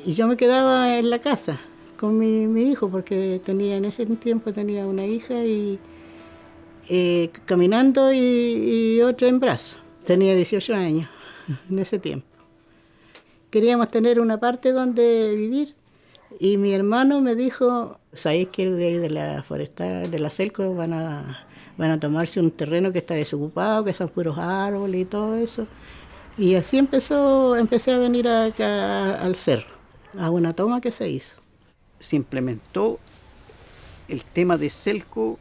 Y yo me quedaba en la casa con mi hijo, porque en ese tiempo tenía una hija y caminando y otra en brazos. Tenía 18 años en ese tiempo. Queríamos tener una parte donde vivir y mi hermano me dijo, ¿sabéis que de la forestal, de la Selco van a tomarse un terreno que está desocupado, que son puros árboles y todo eso? Y así empecé a venir acá al cerro, a una toma que se hizo. Se implementó el tema de Selco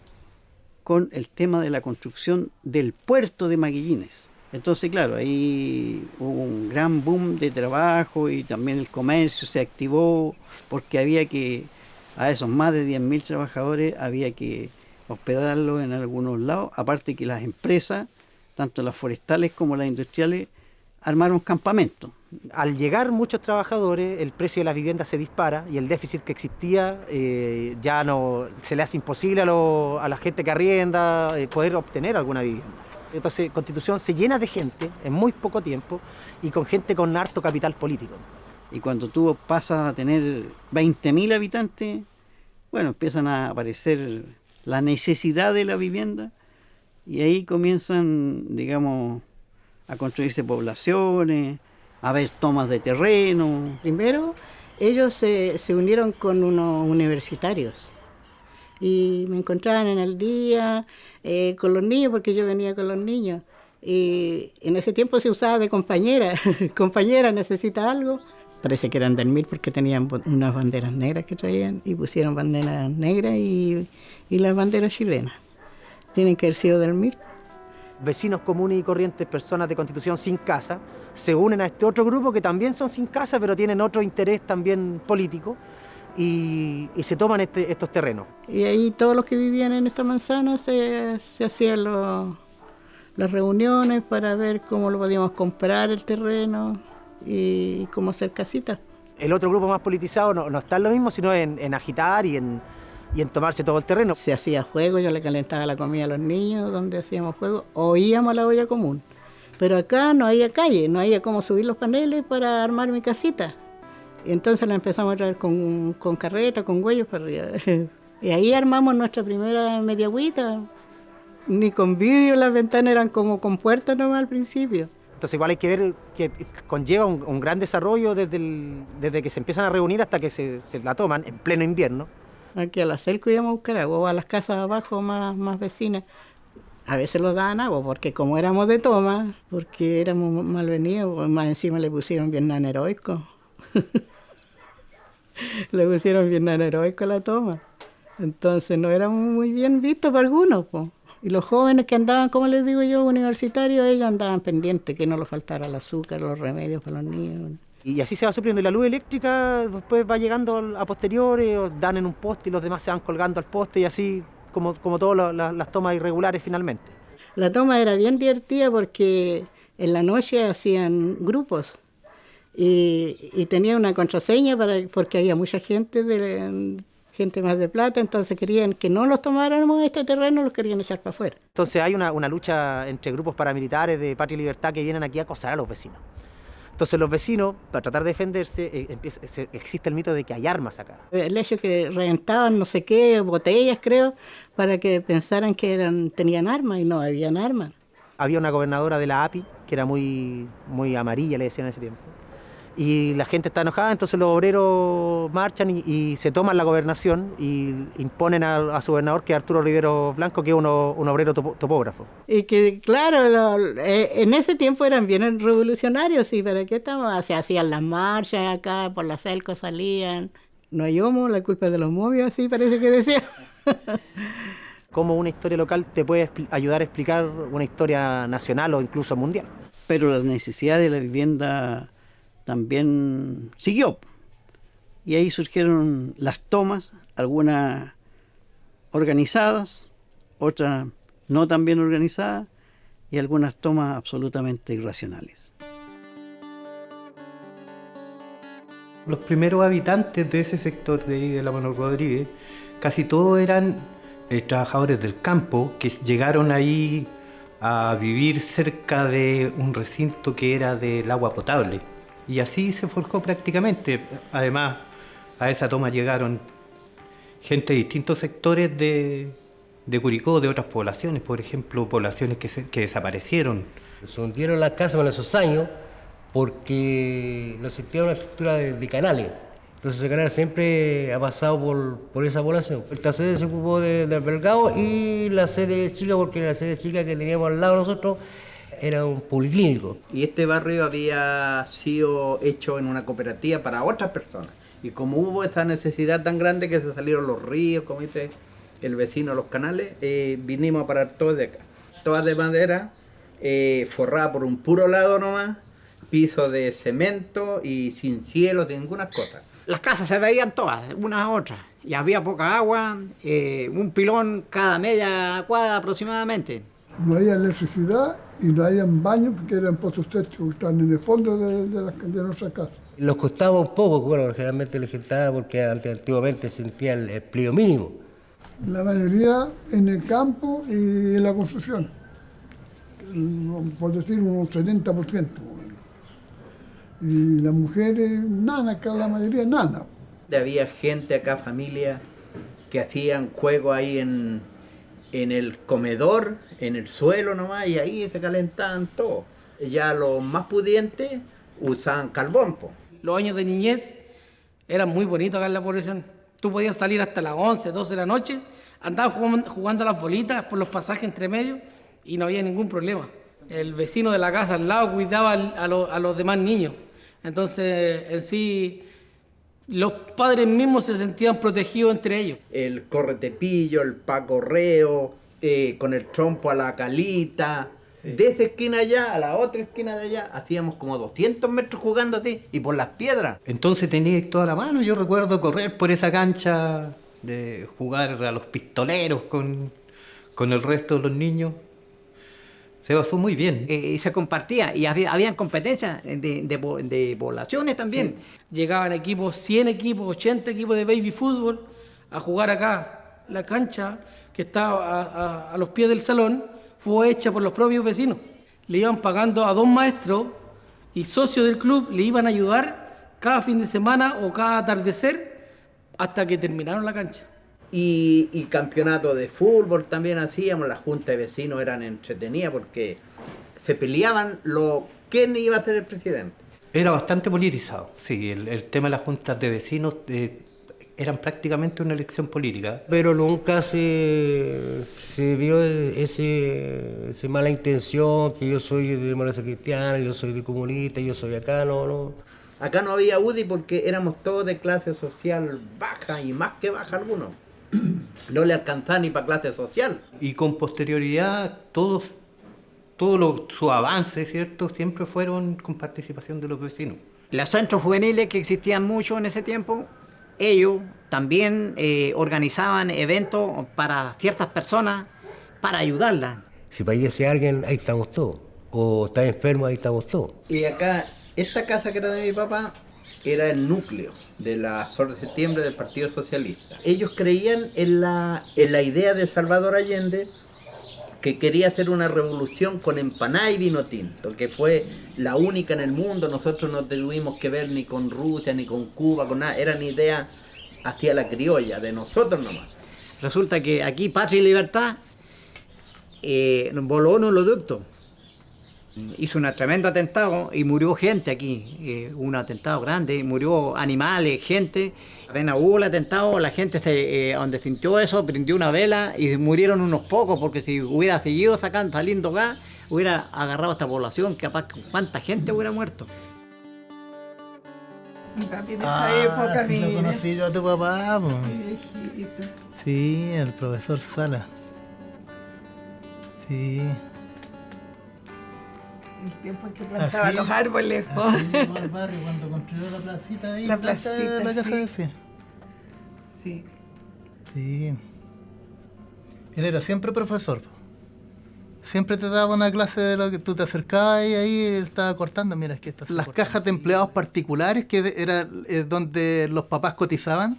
con el tema de la construcción del puerto de Maguillines. Entonces, claro, ahí hubo un gran boom de trabajo y también el comercio se activó porque había que, a esos más de 10.000 trabajadores, había que hospedarlos en algunos lados, aparte que las empresas, tanto las forestales como las industriales, armaron campamentos. Al llegar muchos trabajadores, el precio de las viviendas se dispara y el déficit que existía ya no se le hace imposible a la gente que arrienda poder obtener alguna vivienda. Entonces Constitución se llena de gente en muy poco tiempo y con gente con harto capital político. Y cuando tú pasas a tener 20.000 habitantes, bueno, empiezan a aparecer la necesidad de la vivienda y ahí comienzan, digamos, a construirse poblaciones, a haber tomas de terreno. Primero, ellos se unieron con unos universitarios y me encontraban en el día con los niños, porque yo venía con los niños. Y en ese tiempo se usaba de compañera. Compañera, ¿necesita algo? Parece que eran del MIR porque tenían unas banderas negras que traían y pusieron banderas negras y las banderas chilenas. Tienen que haber sido del MIR. Vecinos comunes y corrientes, personas de Constitución sin casa, se unen a este otro grupo que también son sin casa, pero tienen otro interés también político y se toman estos terrenos. Y ahí todos los que vivían en esta manzana se hacían las reuniones para ver cómo lo podíamos comprar el terreno y cómo hacer casitas. El otro grupo más politizado no está en lo mismo, sino en agitar y en tomarse todo el terreno. Se hacía juego, yo le calentaba la comida a los niños donde hacíamos juego, o íbamos a la olla común. Pero acá no había calle, no había cómo subir los paneles para armar mi casita. Y entonces la empezamos a traer con carreta, con huellos para arriba. Y ahí armamos nuestra primera media agüita. Ni con vidrio, las ventanas eran como con puertas nomás al principio. Entonces igual hay que ver que conlleva un gran desarrollo desde que se empiezan a reunir hasta que se la toman en pleno invierno. Aquí a la Selco íbamos a buscar agua, o a las casas abajo más vecinas. A veces los daban agua, porque como éramos de toma, porque éramos mal venidos, más encima le pusieron Vietnam heroico. Le pusieron Vietnam heroico a la toma. Entonces no éramos muy bien vistos para algunos, po. Y los jóvenes que andaban, como les digo yo, universitarios, ellos andaban pendientes, que no les faltara el azúcar, los remedios para los niños. Y así se va supliendo. Y la luz eléctrica después va llegando a posteriores, o dan en un poste y los demás se van colgando al poste y así como todas las tomas irregulares finalmente. La toma era bien divertida porque en la noche hacían grupos y tenía una contraseña porque había mucha gente gente más de plata, entonces querían que no los tomáramos este terreno, los querían echar para afuera. Entonces hay una lucha entre grupos paramilitares de Patria y Libertad que vienen aquí a acosar a los vecinos. Entonces los vecinos, para tratar de defenderse, existe el mito de que hay armas acá. El hecho que reventaban no sé qué, botellas creo, para que pensaran que tenían armas y no habían armas. Había una gobernadora de la API que era muy amarilla, le decían en ese tiempo. Y la gente está enojada, entonces los obreros marchan y se toman la gobernación y imponen a su gobernador, que es Arturo Rivero Blanco, que es un obrero topógrafo. Y que claro, en ese tiempo eran bien revolucionarios, y ¿para qué estamos? Se hacían las marchas acá, por la Selco salían. No hay homo, la culpa es de los movios, así parece que decía. Cómo una historia local te puede ayudar a explicar una historia nacional o incluso mundial. Pero la necesidad de la vivienda también siguió. Y ahí surgieron las tomas, algunas organizadas, otras no tan bien organizadas y algunas tomas absolutamente irracionales. Los primeros habitantes de ese sector de ahí de la Manuel Rodríguez, casi todos eran trabajadores del campo que llegaron ahí a vivir cerca de un recinto que era del agua potable. Y así se forjó prácticamente. Además, a esa toma llegaron gente de distintos sectores de Curicó, de otras poblaciones, por ejemplo, poblaciones que desaparecieron. Se hundieron las casas en esos años porque no existía una estructura de canales. Entonces ese canal siempre ha pasado por esa población. Esta sede se ocupó de albergado y la sede chica, porque la sede chica que teníamos al lado nosotros era un policlínico. Y este barrio había sido hecho en una cooperativa para otras personas. Y como hubo esta necesidad tan grande que se salieron los ríos, como dice el vecino, los canales, vinimos a parar todos de acá. Todas de madera, forrada por un puro lado nomás, piso de cemento y sin cielo, sin ninguna cosa. Las casas se veían todas, unas a otras, y había poca agua, un pilón cada media cuadra aproximadamente. No había electricidad y no había baños porque eran pozos techos que estaban en el fondo de nuestra casa. Nos costaba un poco, bueno, generalmente lo gentaba porque antiguamente sentía el empleo mínimo. La mayoría en el campo y en la construcción, por decir un 70% más o menos. Y las mujeres, nada, acá la mayoría nada. Había gente acá, familia, que hacían juegos ahí en el comedor, en el suelo nomás, y ahí se calentaban todo. Ya los más pudientes usaban carbón, po. Los años de niñez eran muy bonitos acá en la población. Tú podías salir hasta las 11, 12 de la noche, andabas jugando a las bolitas por los pasajes entre medio y no había ningún problema. El vecino de la casa al lado cuidaba a los demás niños. Entonces, en sí, los padres mismos se sentían protegidos entre ellos. El corretepillo, el pacorreo, con el trompo a la calita. Sí. De esa esquina allá a la otra esquina de allá, hacíamos como 200 metros jugando así y por las piedras. Entonces teníais toda la mano. Yo recuerdo correr por esa cancha, de jugar a los pistoleros con el resto de los niños. Se basó muy bien. Y se compartía, y habían competencias de poblaciones también. Sí. Llegaban equipos, 100 equipos, 80 equipos de baby fútbol a jugar acá. La cancha que estaba a los pies del salón fue hecha por los propios vecinos. Le iban pagando a 2 maestros y socios del club le iban a ayudar cada fin de semana o cada atardecer hasta que terminaron la cancha. Y campeonatos de fútbol también hacíamos, las juntas de vecinos eran entretenidas porque se peleaban quién iba a ser el presidente. Era bastante politizado, sí, el tema de las juntas de vecinos eran prácticamente una elección política. Pero nunca se vio ese mala intención, que yo soy de democracia cristiana, yo soy de comunista, yo soy acá, no. Acá no había UDI porque éramos todos de clase social baja y más que baja algunos. No le alcanzaba ni para clase social. Y con posterioridad, todos sus avances, ¿cierto?, siempre fueron con participación de los vecinos. Los centros juveniles que existían mucho en ese tiempo, ellos también organizaban eventos para ciertas personas para ayudarlas. Si fallece alguien, ahí estamos todos. O está enfermo, ahí estamos todos. Y acá, esta casa que era de mi papá, era el núcleo de la SOR de septiembre del Partido Socialista. Ellos creían en la idea de Salvador Allende, que quería hacer una revolución con empanada y vino tinto, que fue la única en el mundo. Nosotros no tuvimos que ver ni con Rusia, ni con Cuba, con nada. Eran ideas hacia la criolla, de nosotros nomás. Resulta que aquí Patria y Libertad voló un oleoducto. Hizo un tremendo atentado y murió gente aquí, un atentado grande, murió animales, gente. Apenas hubo el atentado, la gente donde sintió eso, prendió una vela y murieron unos pocos, porque si hubiera seguido saliendo gas, hubiera agarrado a esta población, capaz cuánta gente hubiera muerto. Mi papi en esa época, lo conocí yo a tu papá, pues. Viejito. Sí, el profesor Sala. Sí. El tiempo en que plantaba los árboles. Fuimos al barrio cuando construyó la placita ahí. La placita, la casa sí. de Fe. Sí. Sí. Él era siempre profesor. Siempre te daba una clase de lo que tú te acercabas y ahí él estaba cortando. Mira, es que está las cajas de empleados particulares, que era donde los papás cotizaban,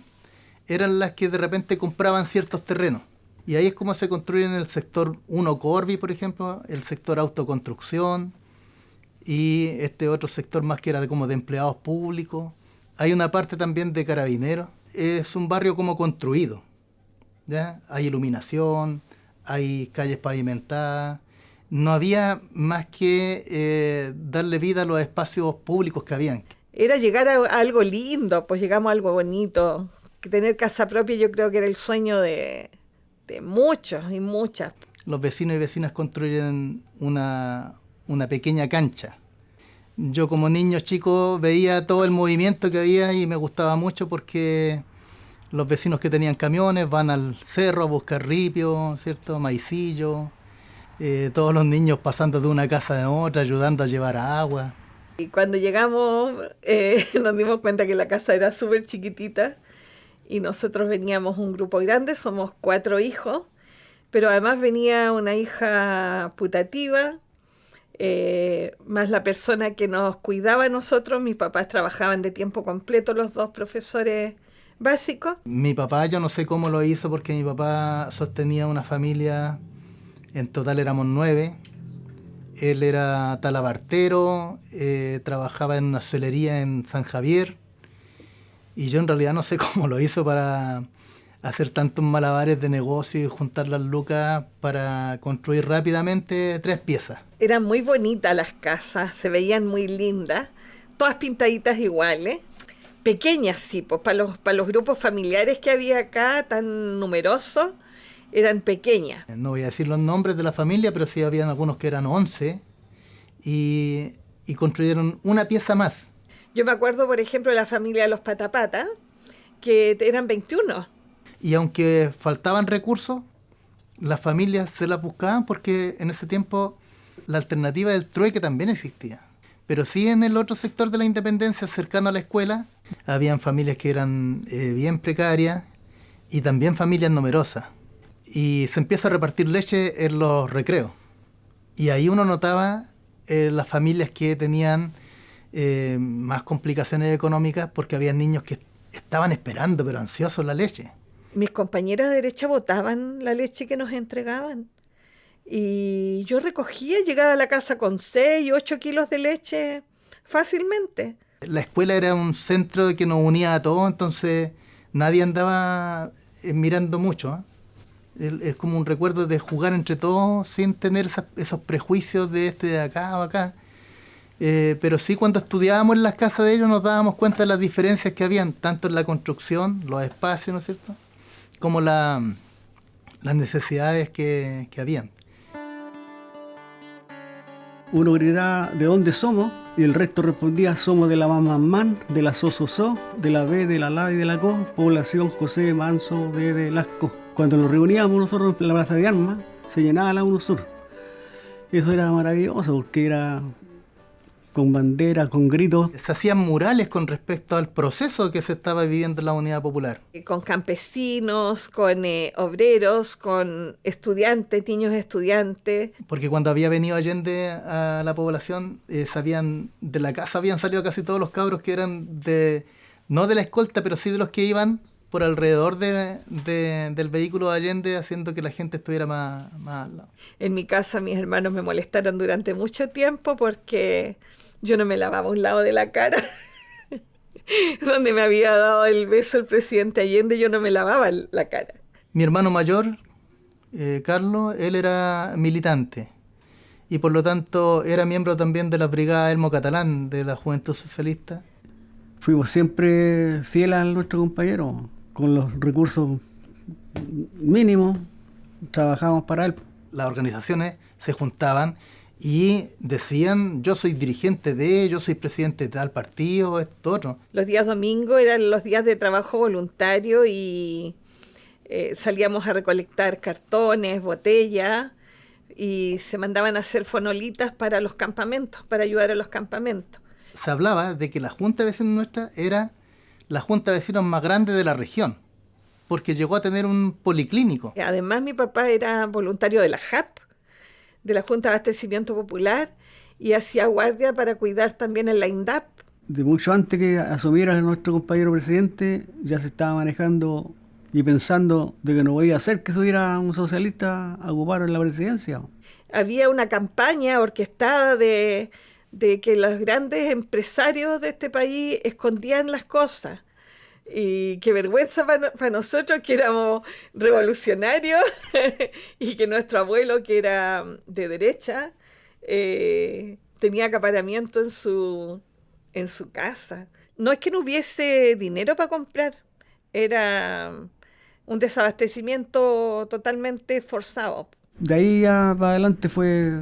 eran las que de repente compraban ciertos terrenos. Y ahí es como se construyen el sector 1 Corby, por ejemplo, el sector autoconstrucción, y este otro sector más que era como de empleados públicos. Hay una parte también de carabineros. Es un barrio como construido, ¿ya? Hay iluminación, hay calles pavimentadas. No había más que darle vida a los espacios públicos que habían. Era llegar a algo lindo, pues llegamos a algo bonito. Que tener casa propia yo creo que era el sueño de muchos y muchas. Los vecinos y vecinas construyeron una pequeña cancha. Yo como niño chico veía todo el movimiento que había y me gustaba mucho porque los vecinos que tenían camiones van al cerro a buscar ripio, ¿cierto? Maicillo, todos los niños pasando de una casa a otra, ayudando a llevar agua. Y cuando llegamos nos dimos cuenta que la casa era súper chiquitita y nosotros veníamos un grupo grande, somos 4 hijos, pero además venía una hija putativa, más la persona que nos cuidaba a nosotros. Mis papás trabajaban de tiempo completo, los 2 profesores básicos. Mi papá, yo no sé cómo lo hizo porque mi papá sostenía una familia, en total éramos 9. Él era talabartero, trabajaba en una suelería en San Javier y yo en realidad no sé cómo lo hizo para hacer tantos malabares de negocio y juntar las lucas para construir rápidamente 3 piezas. Eran muy bonitas las casas, se veían muy lindas, todas pintaditas iguales, pequeñas sí, pues para los grupos familiares que había acá, tan numerosos, eran pequeñas. No voy a decir los nombres de la familia, pero sí habían algunos que eran 11 y construyeron una pieza más. Yo me acuerdo, por ejemplo, de la familia de los Patapata, que eran 21. Y aunque faltaban recursos, las familias se las buscaban porque en ese tiempo la alternativa del trueque también existía. Pero sí en el otro sector de la Independencia, cercano a la escuela, habían familias que eran bien precarias y también familias numerosas. Y se empieza a repartir leche en los recreos. Y ahí uno notaba las familias que tenían más complicaciones económicas porque había niños que estaban esperando, pero ansiosos, la leche. Mis compañeras de derecha botaban la leche que nos entregaban. Y yo recogía, llegaba a la casa con 6, 8 kilos de leche fácilmente. La escuela era un centro que nos unía a todos, entonces nadie andaba mirando mucho, ¿eh? Es como un recuerdo de jugar entre todos sin tener esos prejuicios de este de acá o acá. Pero sí, cuando estudiábamos en las casas de ellos nos dábamos cuenta de las diferencias que habían, tanto en la construcción, los espacios, ¿no es cierto?, como las necesidades que habían. Uno gritaba de dónde somos y el resto respondía: somos de la Mamamán, de la Sososo, de la B, de la La y de la Co, población José Manso de Velasco. Cuando nos reuníamos nosotros en la plaza de armas, se llenaba la UNOSUR. Eso era maravilloso porque era con banderas, con gritos. Se hacían murales con respecto al proceso que se estaba viviendo en la Unidad Popular. Con campesinos, con obreros, con estudiantes, niños estudiantes. Porque cuando había venido Allende a la población, sabían, de la casa habían salido casi todos los cabros que eran no de la escolta, pero sí de los que iban por alrededor del vehículo de Allende, haciendo que la gente estuviera más al lado. En mi casa mis hermanos me molestaron durante mucho tiempo porque yo no me lavaba un lado de la cara. Donde me había dado el beso el presidente Allende, yo no me lavaba la cara. Mi hermano mayor, Carlos, él era militante y por lo tanto era miembro también de la Brigada Elmo Catalán de la Juventud Socialista. Fuimos siempre fieles a nuestro compañero, con los recursos mínimos, trabajamos para él. Las organizaciones se juntaban y decían: yo soy dirigente yo soy presidente de tal partido, esto, otro. Los días domingos eran los días de trabajo voluntario y salíamos a recolectar cartones, botellas y se mandaban a hacer fonolitas para los campamentos, para ayudar a los campamentos. Se hablaba de que la Junta de Vecinos nuestra era la Junta de Vecinos más grande de la región, porque llegó a tener un policlínico. Además, mi papá era voluntario de la JAP, de la Junta de Abastecimiento Popular, y hacía guardia para cuidar también en la INDAP. De mucho antes que asumiera nuestro compañero presidente, ya se estaba manejando y pensando de que no podía ser que estuviera un socialista a ocupar en la presidencia. Había una campaña orquestada de de que los grandes empresarios de este país escondían las cosas. Y qué vergüenza para nosotros que éramos revolucionarios y que nuestro abuelo, que era de derecha, tenía acaparamiento en su casa. No es que no hubiese dinero para comprar, era un desabastecimiento totalmente forzado. De ahí ya para adelante fue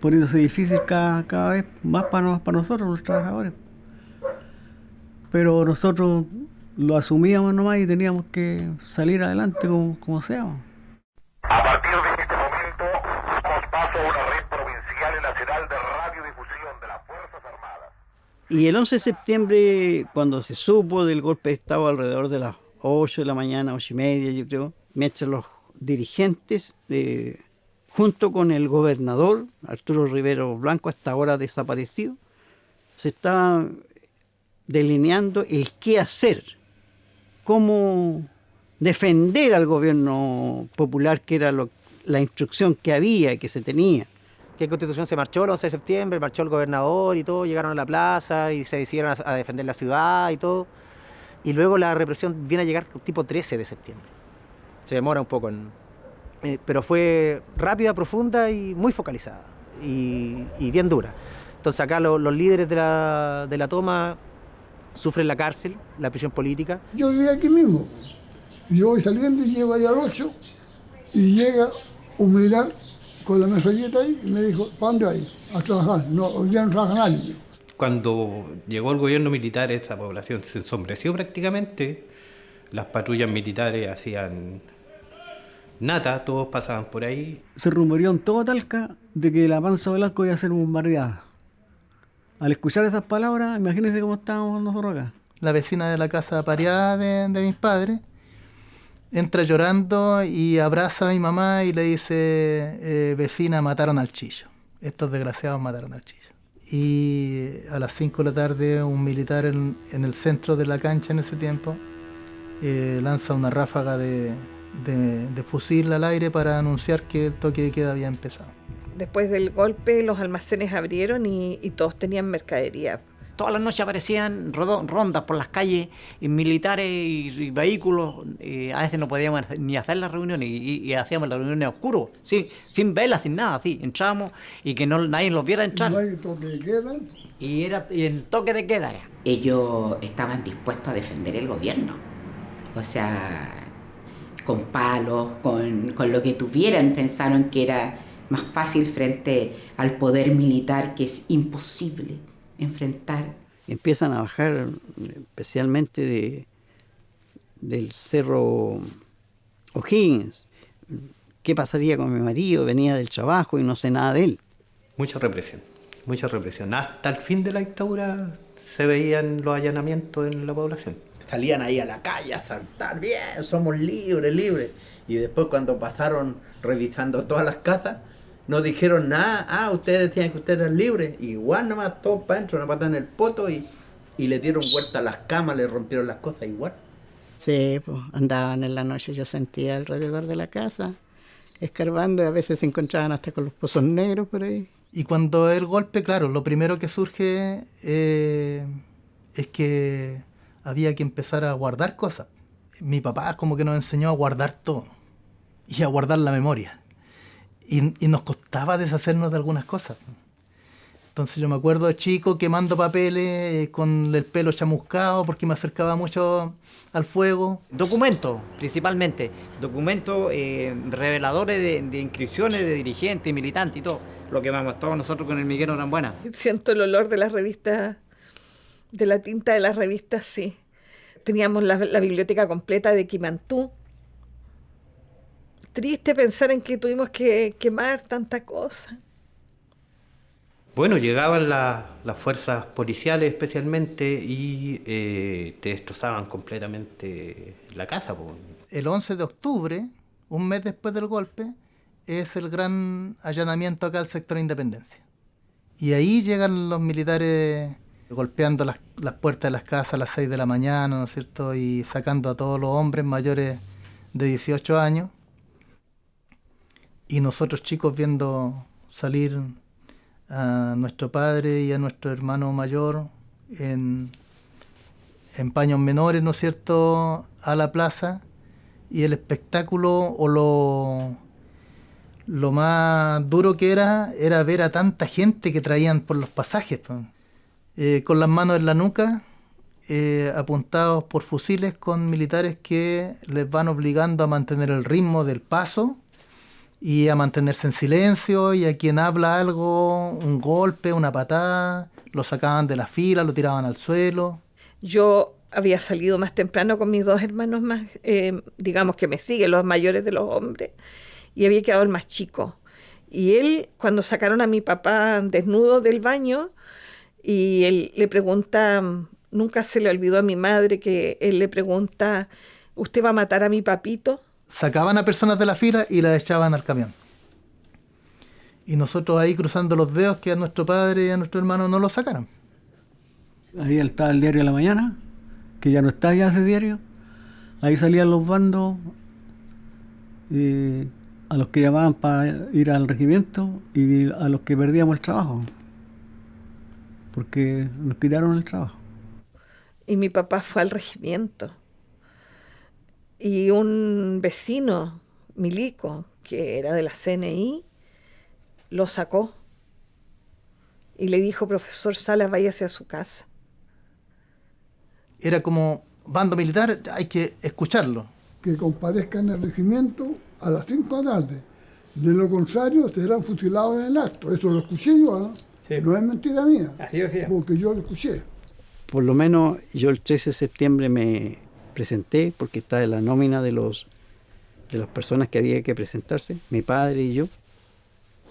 poniéndose difícil cada vez más para nosotros, los trabajadores. Pero nosotros lo asumíamos nomás y teníamos que salir adelante como sea. A partir de este momento, damos paso a una red provincial y nacional de radiodifusión de las Fuerzas Armadas. Y el 11 de septiembre, cuando se supo del golpe de Estado alrededor de las 8 de la mañana, 8:30 yo creo, mientras los dirigentes, junto con el gobernador Arturo Rivero Blanco, hasta ahora desaparecido, se está delineando el qué hacer, cómo defender al gobierno popular, que era la instrucción que había, que se tenía. Que en Constitución se marchó el 11 de septiembre, marchó el gobernador y todo, llegaron a la plaza y se decidieron a defender la ciudad y todo. Y luego la represión viene a llegar tipo 13 de septiembre. Se demora un poco, pero fue rápida, profunda y muy focalizada y bien dura. Entonces acá los líderes de la toma sufren la cárcel, la prisión política. Yo vivía aquí mismo. Yo voy saliendo y llego ahí al 8 y llega un militar con la metralleta ahí y me dijo, ¿para dónde hay? A trabajar. No, hoy día no trabaja nadie. Cuando llegó el gobierno militar, esa población se ensombreció prácticamente. Las patrullas militares hacían nata, todos pasaban por ahí. Se rumoreó en todo Talca de que la Manso Velasco iba a ser bombardeada. Al escuchar esas palabras, imagínense cómo estábamos nosotros acá. La vecina de la casa pareada de mis padres entra llorando y abraza a mi mamá y le dice, vecina, mataron al Chillo. Estos desgraciados mataron al Chillo. Y a las 5 de la tarde un militar en el centro de la cancha en ese tiempo lanza una ráfaga de fusil al aire para anunciar que el toque de queda había empezado. Después del golpe los almacenes abrieron y todos tenían mercadería. Todas las noches aparecían rondas por las calles, y militares y vehículos. A veces no podíamos ni hacer las reuniones y hacíamos las reuniones oscuros, sin velas, sin nada, así. Entrábamos y que nadie los viera entrar. ¿No hay toque de queda? Y el toque de queda. Ellos estaban dispuestos a defender el gobierno. O sea, con palos, con lo que tuvieran, pensaron que era más fácil frente al poder militar, que es imposible enfrentar. Empiezan a bajar especialmente del cerro O'Higgins. ¿Qué pasaría con mi marido? Venía del trabajo y no sé nada de él. Mucha represión. Hasta el fin de la dictadura se veían los allanamientos en la población. Salían ahí a la calle a saltar, bien, somos libres. Y después cuando pasaron revisando todas las casas, no dijeron nada, ustedes decían que ustedes eran libres, igual nomás todos para adentro, una patada en el poto y le dieron vuelta a las camas, le rompieron las cosas igual. Sí, pues andaban en la noche, yo sentía alrededor de la casa, escarbando, y a veces se encontraban hasta con los pozos negros por ahí. Y cuando el golpe, claro, lo primero que surge es que había que empezar a guardar cosas. Mi papá como que nos enseñó a guardar todo y a guardar la memoria. Y nos costaba deshacernos de algunas cosas. Entonces yo me acuerdo de chico quemando papeles con el pelo chamuscado porque me acercaba mucho al fuego. Documentos, principalmente. Documentos reveladores de inscripciones de dirigentes, militantes y todo. Lo que vamos todos nosotros con el Miguel eran buenas. Siento el olor de las revistas, de la tinta de las revistas, sí. Teníamos la biblioteca completa de Quimantú. Triste pensar en que tuvimos que quemar tanta cosa. Bueno, llegaban las fuerzas policiales especialmente y te destrozaban completamente la casa. El 11 de octubre, un mes después del golpe, es el gran allanamiento acá al sector Independencia. Y ahí llegan los militares golpeando las puertas de las casas a las 6 de la mañana, ¿no es cierto? Y sacando a todos los hombres mayores de 18 años. Y nosotros chicos viendo salir a nuestro padre y a nuestro hermano mayor en paños menores, ¿no es cierto?, a la plaza, y el espectáculo o lo más duro que era ver a tanta gente que traían por los pasajes, con las manos en la nuca, apuntados por fusiles con militares que les van obligando a mantener el ritmo del paso y a mantenerse en silencio, y a quien habla algo, un golpe, una patada, lo sacaban de la fila, lo tiraban al suelo. Yo había salido más temprano con mis dos hermanos más, digamos que me siguen, los mayores de los hombres, y había quedado el más chico. Y él, cuando sacaron a mi papá desnudo del baño, y él le pregunta, nunca se le olvidó a mi madre que él le pregunta, ¿usted va a matar a mi papito? Sacaban a personas de la fila y las echaban al camión. Y nosotros ahí cruzando los dedos que a nuestro padre y a nuestro hermano no lo sacaran. Ahí estaba el diario de la mañana, que ya no está ya ese diario. Ahí salían los bandos a los que llamaban para ir al regimiento y a los que perdíamos el trabajo, porque nos quitaron el trabajo. Y mi papá fue al regimiento. Y un vecino, milico, que era de la CNI, lo sacó y le dijo, profesor Salas, váyase a su casa. Era como bando militar, hay que escucharlo. Que comparezcan en el regimiento a las 5 de la tarde. De lo contrario, serán fusilados en el acto. Eso lo escuché yo, sí. No es mentira mía, porque yo lo escuché. Por lo menos yo el 13 de septiembre me presenté, porque estaba en la nómina de las personas que había que presentarse, mi padre y yo.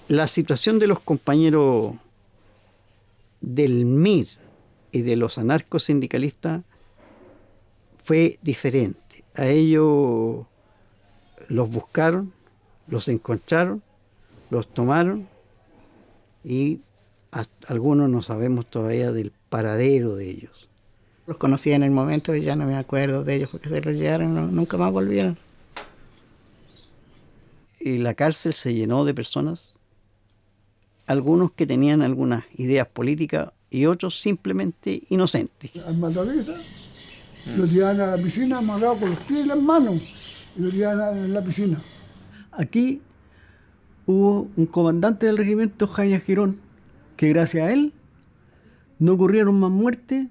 La situación de los compañeros del MIR y de los anarcos sindicalistas fue diferente. A ellos los buscaron, los encontraron, los tomaron y algunos no sabemos todavía del paradero de ellos. Los conocí en el momento y ya no me acuerdo de ellos porque se los llevaron, nunca más volvieron. Y la cárcel se llenó de personas, algunos que tenían algunas ideas políticas y otros simplemente inocentes. Al motorista lo llevan a la piscina amarrado con los pies y las manos y lo llevan en la piscina. Aquí hubo un comandante del regimiento, Jaime Girón, que gracias a él no ocurrieron más muertes,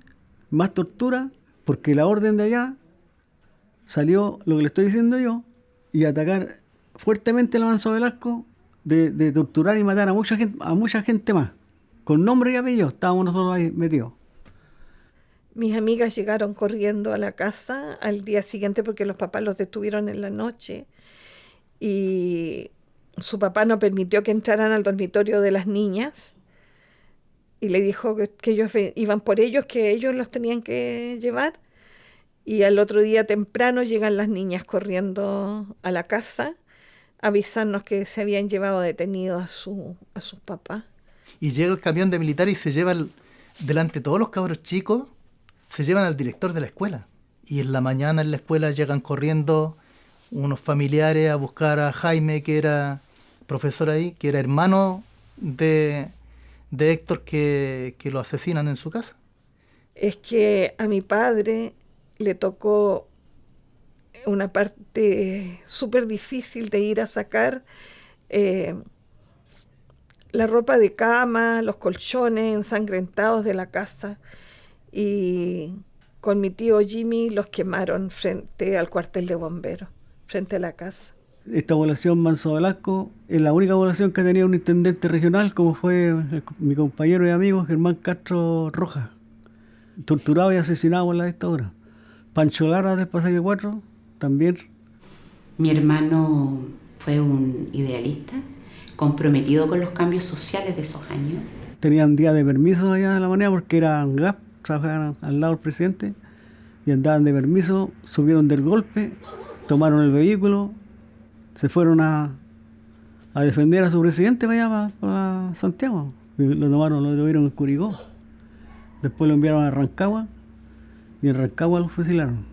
más tortura, porque la orden de allá salió, lo que le estoy diciendo yo, y atacar fuertemente el Manso Velasco, de torturar y matar a mucha gente más. Con nombre y apellido estábamos nosotros ahí metidos. Mis amigas llegaron corriendo a la casa al día siguiente porque los papás los detuvieron en la noche y su papá no permitió que entraran al dormitorio de las niñas y le dijo que ellos iban por ellos, que ellos los tenían que llevar, y al otro día temprano llegan las niñas corriendo a la casa a avisarnos que se habían llevado detenidos a sus papás. Y llega el camión de militares y se lleva delante de todos los cabros chicos, se llevan al director de la escuela. Y en la mañana en la escuela llegan corriendo unos familiares a buscar a Jaime, que era profesor ahí, que era hermano de Héctor, que lo asesinan en su casa. Es que a mi padre le tocó una parte súper difícil de ir a sacar la ropa de cama, los colchones ensangrentados de la casa, y con mi tío Jimmy los quemaron frente al cuartel de bomberos, frente a la casa. Esta población Manso Velasco es la única población que tenía un intendente regional, como fue mi compañero y amigo Germán Castro Rojas, torturado y asesinado por la dictadura. Pancho Lara del Pasaje 4 también. Mi hermano fue un idealista, comprometido con los cambios sociales de esos años. Tenían día de permiso allá de la moneda porque eran GAP, trabajaban al lado del presidente, y andaban de permiso, subieron del golpe, tomaron el vehículo, se fueron a defender a su presidente para allá, para Santiago. Y lo tuvieron en Curicó. Después lo enviaron a Rancagua y en Rancagua lo fusilaron.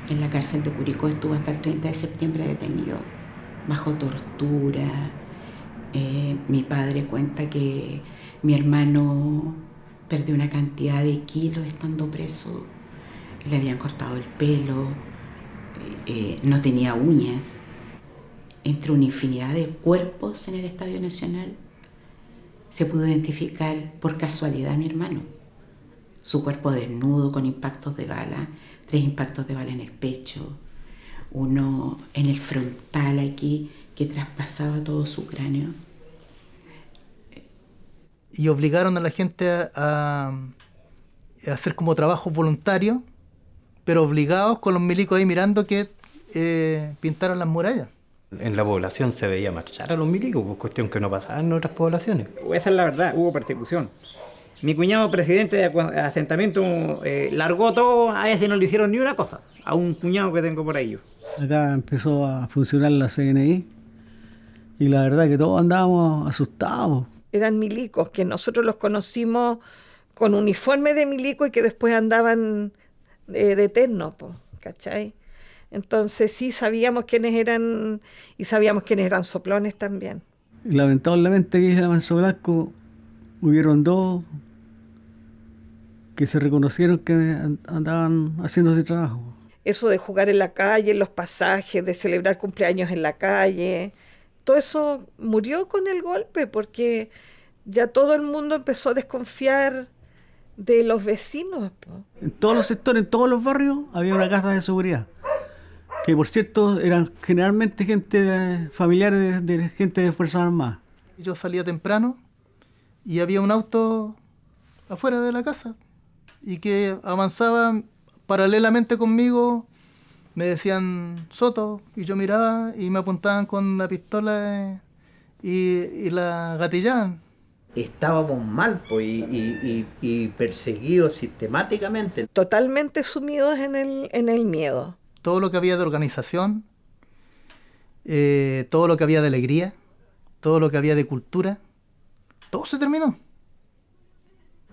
En la cárcel de Curicó estuvo hasta el 30 de septiembre detenido, bajo tortura, Mi padre cuenta que mi hermano perdió una cantidad de kilos estando preso, le habían cortado el pelo, no tenía uñas. Entre una infinidad de cuerpos en el Estadio Nacional, se pudo identificar por casualidad a mi hermano. Su cuerpo desnudo con impactos de bala, 3 impactos de bala en el pecho, uno en el frontal aquí que traspasaba todo su cráneo. Y obligaron a la gente a hacer como trabajo voluntario, pero obligados con los milicos ahí mirando que pintaran las murallas. En la población se veía marchar a los milicos, por cuestión que no pasaba en otras poblaciones. Esa es la verdad, hubo persecución. Mi cuñado, presidente de asentamiento, largó todo, a ese no le hicieron ni una cosa, a un cuñado que tengo por ahí. Acá empezó a funcionar la CNI y la verdad que todos andábamos asustados. Eran milicos que nosotros los conocimos con uniforme de milico y que después andaban de terno, ¿cachai? Entonces sí sabíamos quiénes eran y sabíamos quiénes eran soplones también. Y lamentablemente aquí en Manso Blasco hubieron 2 que se reconocieron que andaban haciendo ese trabajo. Eso de jugar en la calle, en los pasajes, de celebrar cumpleaños en la calle, todo eso murió con el golpe porque ya todo el mundo empezó a desconfiar de los vecinos. En todos los sectores, en todos los barrios, había una casa de seguridad. Que por cierto eran generalmente gente familiares de gente de Fuerzas Armadas. Yo salía temprano y había un auto afuera de la casa y que avanzaba paralelamente conmigo, me decían Soto, y yo miraba y me apuntaban con la pistola y la gatillaban. Estábamos mal y perseguidos sistemáticamente. Totalmente sumidos en el miedo. Todo lo que había de organización, todo lo que había de alegría, todo lo que había de cultura, todo se terminó.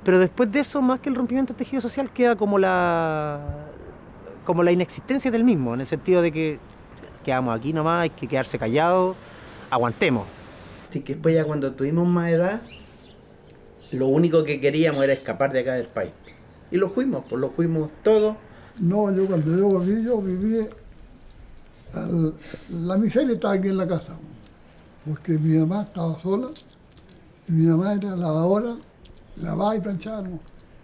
Pero después de eso, más que el rompimiento del tejido social, queda como la inexistencia del mismo, en el sentido de que quedamos aquí nomás, hay que quedarse callados, aguantemos. Así que después ya cuando tuvimos más edad, lo único que queríamos era escapar de acá del país. Y lo fuimos todos. No, cuando yo viví, la miseria estaba aquí en la casa, porque mi mamá estaba sola, y mi mamá era lavadora, lavaba y planchaba.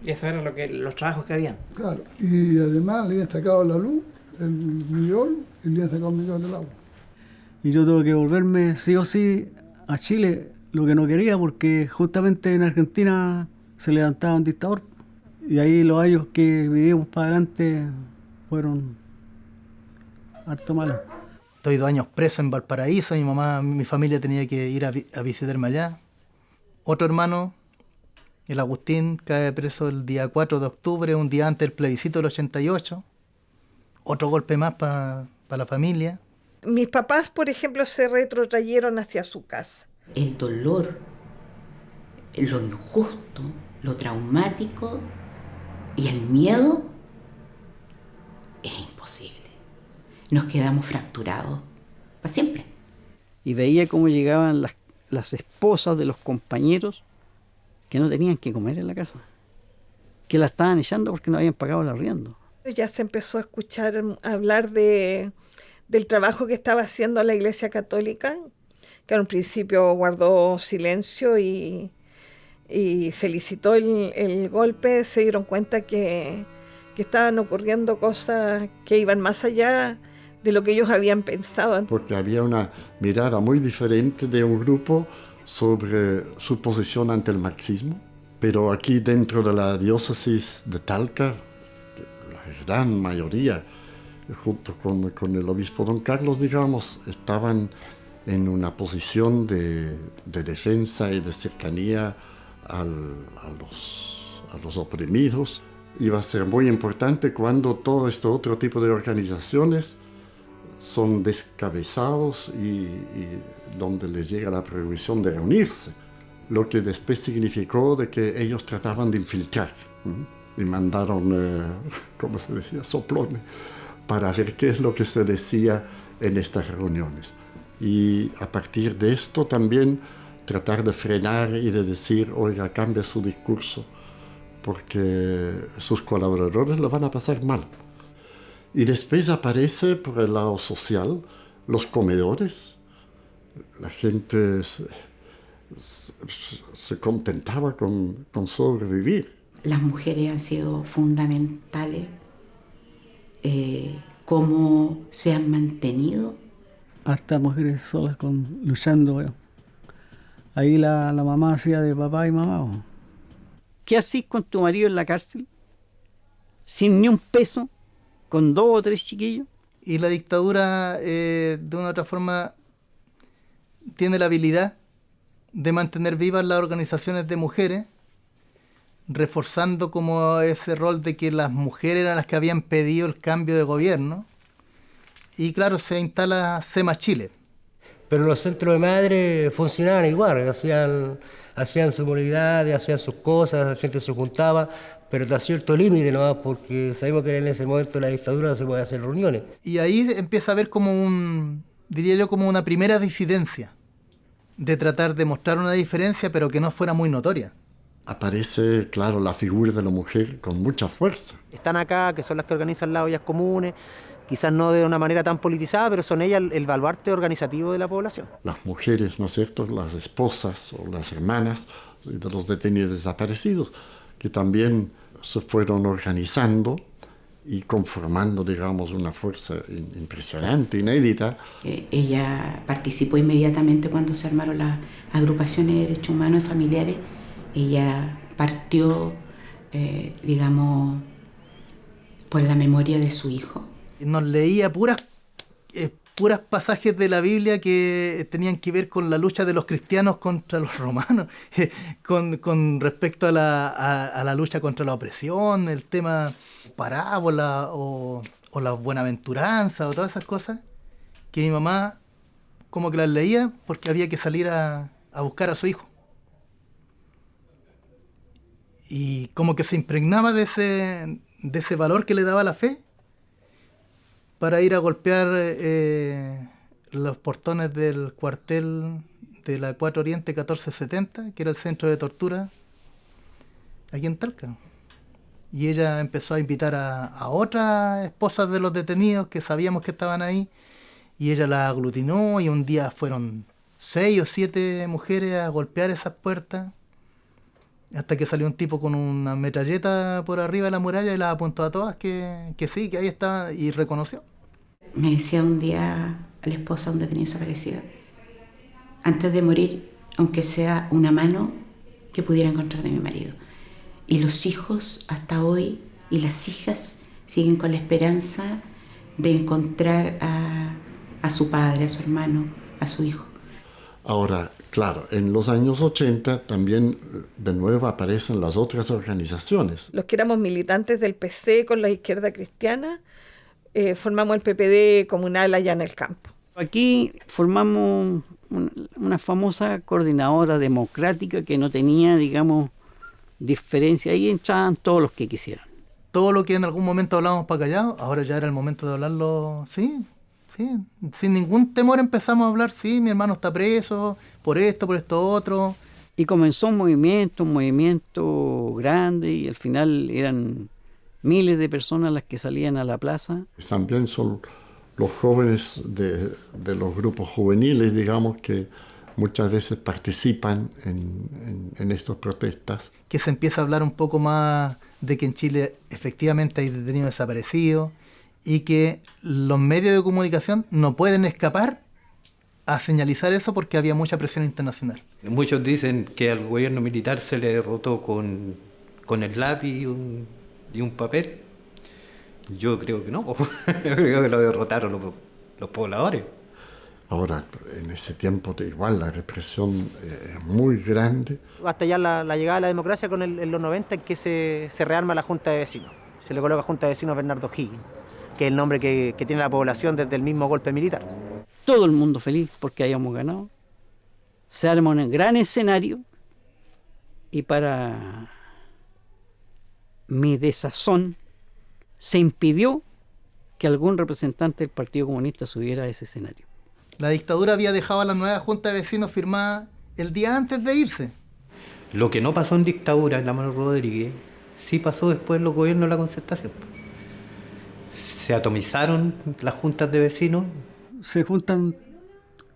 Y eso eran los trabajos que habían. Claro, y además le habían sacado la luz, el millón, y le habían sacado el millón del agua. Y yo tuve que volverme sí o sí a Chile, lo que no quería, porque justamente en Argentina se levantaba un dictador. Y ahí los años que vivimos para adelante fueron harto malos. Estoy 2 años preso en Valparaíso, mi familia tenía que ir a visitarme allá. Otro hermano, el Agustín, cae preso el día 4 de octubre, un día antes del plebiscito del 88. Otro golpe más para la familia. Mis papás, por ejemplo, se retrotrayeron hacia su casa. El dolor, lo injusto, lo traumático y el miedo es imposible. Nos quedamos fracturados para siempre. Y veía cómo llegaban las esposas de los compañeros que no tenían que comer en la casa, que la estaban echando porque no habían pagado el arriendo. Ya se empezó a escuchar hablar del trabajo que estaba haciendo la Iglesia Católica, que en un principio guardó silencio y felicitó el golpe. Se dieron cuenta que estaban ocurriendo cosas que iban más allá de lo que ellos habían pensado. Porque había una mirada muy diferente de un grupo sobre su posición ante el marxismo, pero aquí dentro de la diócesis de Talca, la gran mayoría, junto con el obispo don Carlos, digamos, estaban en una posición de defensa y de cercanía a los oprimidos. Iba a ser muy importante cuando todo este otro tipo de organizaciones son descabezados y donde les llega la prohibición de reunirse, lo que después significó de que ellos trataban de infiltrar y mandaron, ¿cómo se decía?, soplones para ver qué es lo que se decía en estas reuniones. Y a partir de esto también tratar de frenar y de decir, oiga, cambie su discurso, porque sus colaboradores lo van a pasar mal. Y después aparece por el lado social los comedores. La gente se contentaba con sobrevivir. Las mujeres han sido fundamentales, cómo se han mantenido. Hartas mujeres solas luchando. Ahí la mamá hacía de papá y mamá. ¿Qué hacís con tu marido en la cárcel? Sin ni un peso, con 2 o 3 chiquillos. Y la dictadura, de una u otra forma, tiene la habilidad de mantener vivas las organizaciones de mujeres, reforzando como ese rol de que las mujeres eran las que habían pedido el cambio de gobierno. Y claro, se instala SEMA Chile. Pero los centros de madre funcionaban igual, hacían sus modalidades, hacían sus cosas, la gente se juntaba, pero hasta cierto límite nomás, porque sabemos que en ese momento de la dictadura no se puede hacer reuniones. Y ahí empieza a haber diría yo, como una primera disidencia, de tratar de mostrar una diferencia, pero que no fuera muy notoria. Aparece, claro, la figura de la mujer con mucha fuerza. Están acá, que son las que organizan las ollas comunes, quizás no de una manera tan politizada, pero son ellas el baluarte organizativo de la población. Las mujeres, ¿no es cierto?, las esposas o las hermanas de los detenidos desaparecidos, que también se fueron organizando y conformando, digamos, una fuerza impresionante, inédita. Ella participó inmediatamente cuando se armaron las agrupaciones de derechos humanos y familiares. Ella partió, digamos, por la memoria de su hijo. Nos leía puras pasajes de la Biblia que tenían que ver con la lucha de los cristianos contra los romanos, con respecto a la lucha contra la opresión, el tema parábola o la buenaventuranza o todas esas cosas, que mi mamá como que las leía porque había que salir a buscar a su hijo. Y como que se impregnaba de ese valor que le daba la fe para ir a golpear los portones del cuartel de la 4 Oriente 1470, que era el centro de tortura aquí en Talca. Y ella empezó a invitar a otras esposas de los detenidos que sabíamos que estaban ahí, y ella las aglutinó, y un día fueron 6 o 7 mujeres a golpear esas puertas, hasta que salió un tipo con una metralleta por arriba de la muralla y las apuntó a todas que sí, que ahí estaba, y reconoció. Me decía un día a la esposa de un detenido desaparecido, antes de morir, aunque sea una mano que pudiera encontrar de mi marido. Y los hijos hasta hoy, y las hijas, siguen con la esperanza de encontrar a su padre, a su hermano, a su hijo. Ahora, claro, en los años 80 también de nuevo aparecen las otras organizaciones. Los que éramos militantes del PC con la izquierda cristiana, formamos el PPD comunal allá en el campo. Aquí formamos una famosa coordinadora democrática que no tenía, digamos, diferencia. Ahí entraban todos los que quisieran. Todo lo que en algún momento hablábamos para callados, ahora ya era el momento de hablarlo, sí, sin ningún temor empezamos a hablar, sí, mi hermano está preso, por esto otro. Y comenzó un movimiento grande, y al final eran miles de personas las que salían a la plaza. También son los jóvenes de los grupos juveniles, digamos, que muchas veces participan en estas protestas. Que se empieza a hablar un poco más de que en Chile efectivamente hay detenidos desaparecidos y que los medios de comunicación no pueden escapar a señalizar eso porque había mucha presión internacional. Muchos dicen que al gobierno militar se le derrotó con el lápiz y un papel. Yo creo que no, yo creo que lo derrotaron los pobladores. Ahora, en ese tiempo igual la represión es muy grande. Hasta ya la llegada de la democracia en los 90, en que se rearma la Junta de Vecinos. Se le coloca Junta de Vecinos Bernardo Higgins, que es el nombre que tiene la población desde el mismo golpe militar. Todo el mundo feliz porque hayamos ganado. Se arma un gran escenario, y para mi desazón se impidió que algún representante del Partido Comunista subiera a ese escenario. La dictadura había dejado a la nueva Junta de Vecinos firmada el día antes de irse. Lo que no pasó en dictadura, en la Manuel Rodríguez, sí pasó después en los gobiernos de la Concertación. Se atomizaron las juntas de vecinos. Se juntan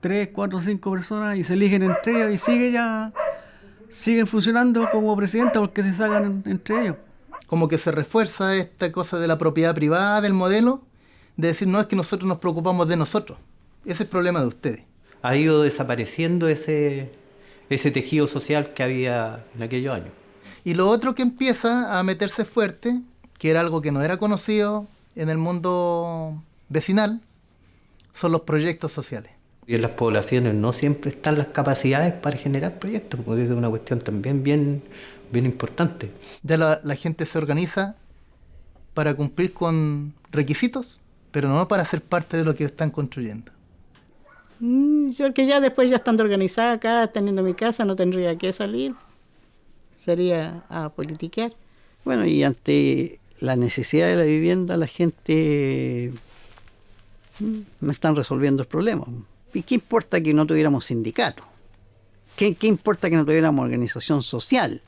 3, 4, 5 personas y se eligen entre ellos y siguen funcionando como presidenta porque se sacan entre ellos. Como que se refuerza esta cosa de la propiedad privada del modelo, de decir, no, es que nosotros nos preocupamos de nosotros. Ese es el problema de ustedes. Ha ido desapareciendo ese tejido social que había en aquellos años. Y lo otro que empieza a meterse fuerte, que era algo que no era conocido en el mundo vecinal, son los proyectos sociales. Y en las poblaciones no siempre están las capacidades para generar proyectos, porque es una cuestión también bien importante. Ya la gente se organiza para cumplir con requisitos, pero no para ser parte de lo que están construyendo. Yo que ya después, ya estando organizada acá, teniendo mi casa, no tendría que salir. Sería a politiquear. Bueno, y ante la necesidad de la vivienda, la gente no están resolviendo el problema. ¿Y qué importa que no tuviéramos sindicato? ¿Qué importa que no tuviéramos organización social?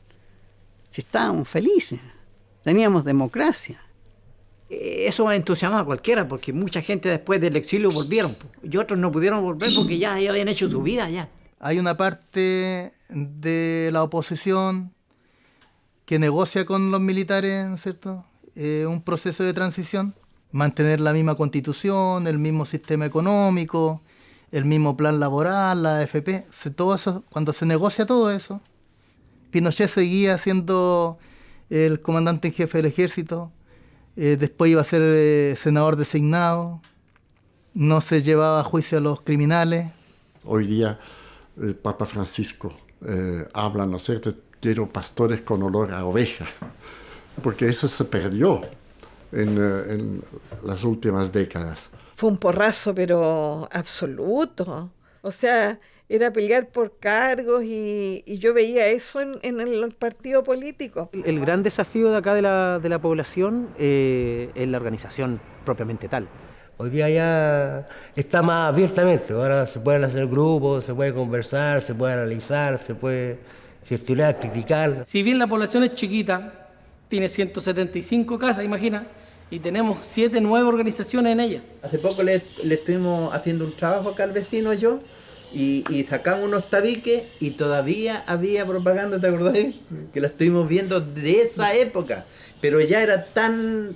Si estábamos felices, teníamos democracia. Eso entusiasma a cualquiera, porque mucha gente después del exilio volvieron, y otros no pudieron volver porque ya habían hecho su vida ya. Hay una parte de la oposición que negocia con los militares, ¿no es cierto? Un proceso de transición, mantener la misma constitución, el mismo sistema económico, el mismo plan laboral, la AFP, todo eso, cuando se negocia todo eso, Pinochet seguía siendo el comandante en jefe del ejército, después iba a ser senador designado, no se llevaba a juicio a los criminales. Hoy día el Papa Francisco habla, ¿no es cierto?, quiero pastores con olor a oveja, porque eso se perdió en las últimas décadas. Fue un porrazo, pero absoluto. O sea, era pelear por cargos y yo veía eso en el partido político. El gran desafío de acá de la población es la organización propiamente tal. Hoy día ya está más abiertamente, ahora se pueden hacer grupos, se puede conversar, se puede analizar, se puede gestionar, criticar. Si bien la población es chiquita, tiene 175 casas, imagina, y tenemos 7 nuevas organizaciones en ella. Hace poco le estuvimos haciendo un trabajo acá al vecino yo, y sacamos unos tabiques y todavía había propaganda, ¿te acordás? Sí. Que la estuvimos viendo de esa época, pero ya era tan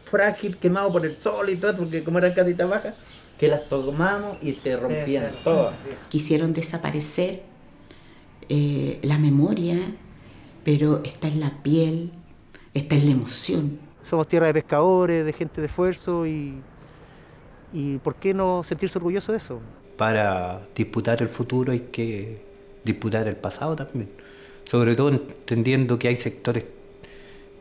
frágil, quemado por el sol y todo, porque como eran casitas bajas, que las tomamos y se rompían todas. Quisieron desaparecer la memoria, pero está en la piel, está en la emoción. Somos tierra de pescadores, de gente de esfuerzo y ¿por qué no sentirse orgulloso de eso? Para disputar el futuro hay que disputar el pasado también. Sobre todo entendiendo que hay sectores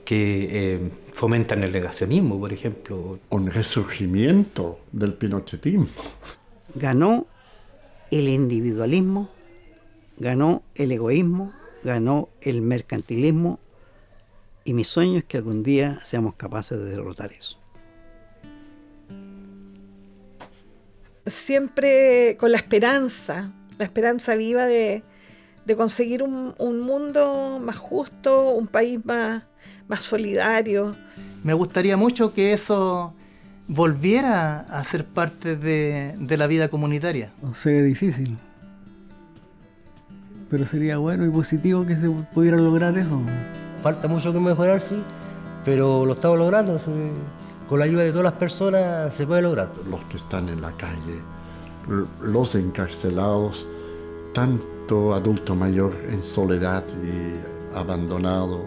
que fomentan el negacionismo, por ejemplo. Un resurgimiento del pinochetismo. Ganó el individualismo, ganó el egoísmo, ganó el mercantilismo, y mi sueño es que algún día seamos capaces de derrotar eso. Siempre con la esperanza viva de conseguir un mundo más justo, un país más solidario. Me gustaría mucho que eso volviera a ser parte de la vida comunitaria. O sea, es difícil. Pero sería bueno y positivo que se pudiera lograr eso. Falta mucho que mejorar, sí, pero lo estamos logrando. Sí. Con la ayuda de todas las personas se puede lograr. Los que están en la calle, los encarcelados, tanto adulto mayor en soledad y abandonado.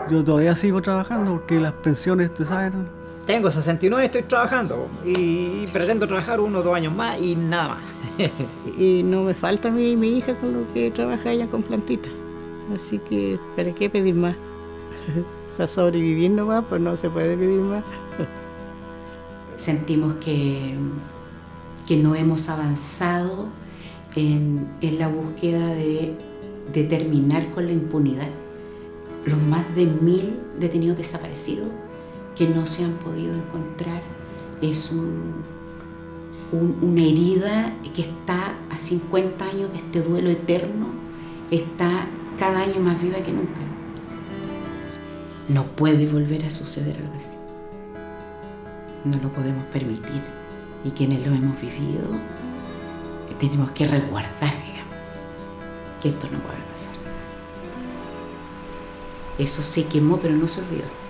Yo todavía sigo trabajando porque las pensiones, ¿te saben? Tengo 69, estoy trabajando y pretendo trabajar 1 o 2 años más y nada más. Y no me falta mi hija con lo que trabaja ella con plantitas. Así que, ¿para qué pedir más? Para sobrevivir nomás, pues no se puede pedir más. Sentimos que no hemos avanzado en la búsqueda de terminar con la impunidad. Los más de 1000 detenidos desaparecidos que no se han podido encontrar es una herida que está a 50 años de este duelo eterno, está cada año más viva que nunca. No puede volver a suceder algo así. No lo podemos permitir. Y quienes lo hemos vivido, tenemos que resguardar, digamos, que esto no pueda pasar. Eso se quemó, pero no se olvidó.